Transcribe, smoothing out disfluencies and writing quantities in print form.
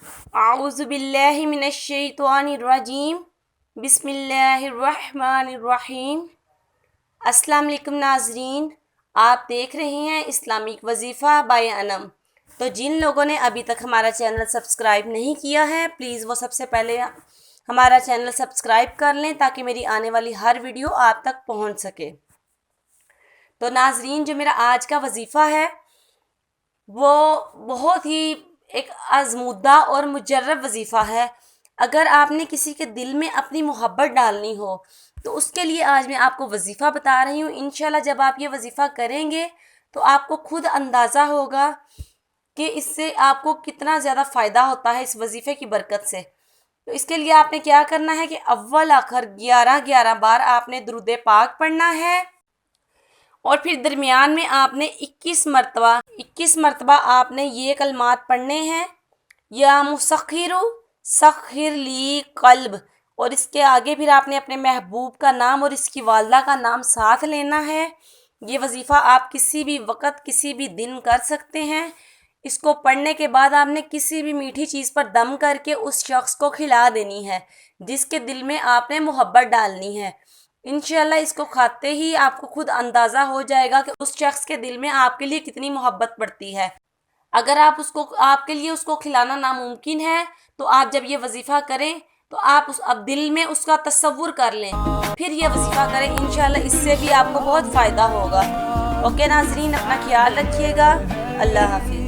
اعوذ باللہ من الشیطان الرجیم بسم اللہ الرحمن الرحیم۔ السلام علیکم ناظرین، آپ دیکھ رہے ہیں اسلامک وظیفہ بائی انم۔ تو جن لوگوں نے ابھی تک ہمارا چینل سبسکرائب نہیں کیا ہے، پلیز وہ سب سے پہلے ہمارا چینل سبسکرائب کر لیں تاکہ میری آنے والی ہر ویڈیو آپ تک پہنچ سکے۔ تو ناظرین، جو میرا آج کا وظیفہ ہے وہ بہت ہی ایک آزمودہ اور مجرب وظیفہ ہے۔ اگر آپ نے کسی کے دل میں اپنی محبت ڈالنی ہو تو اس کے لیے آج میں آپ کو وظیفہ بتا رہی ہوں۔ انشاءاللہ جب آپ یہ وظیفہ کریں گے تو آپ کو خود اندازہ ہوگا کہ اس سے آپ کو کتنا زیادہ فائدہ ہوتا ہے اس وظیفے کی برکت سے۔ تو اس کے لیے آپ نے کیا کرنا ہے کہ اول آخر 11 بار آپ نے درود پاک پڑھنا ہے، اور پھر درمیان میں آپ نے 21 مرتبہ آپ نے یہ کلمات پڑھنے ہیں، یا مسخر سخر لی قلب، اور اس کے آگے پھر آپ نے اپنے محبوب کا نام اور اس کی والدہ کا نام ساتھ لینا ہے۔ یہ وظیفہ آپ کسی بھی وقت کسی بھی دن کر سکتے ہیں۔ اس کو پڑھنے کے بعد آپ نے کسی بھی میٹھی چیز پر دم کر کے اس شخص کو کھلا دینی ہے جس کے دل میں آپ نے محبت ڈالنی ہے۔ انشاءاللہ اس کو کھاتے ہی آپ کو خود اندازہ ہو جائے گا کہ اس شخص کے دل میں آپ کے لیے کتنی محبت پڑتی ہے۔ اگر آپ کے لیے اس کو کھلانا ناممکن ہے تو آپ جب یہ وظیفہ کریں تو آپ اب دل میں اس کا تصور کر لیں، پھر یہ وظیفہ کریں، انشاءاللہ اس سے بھی آپ کو بہت فائدہ ہوگا۔ اوکے ناظرین، اپنا خیال رکھیے گا۔ اللہ حافظ۔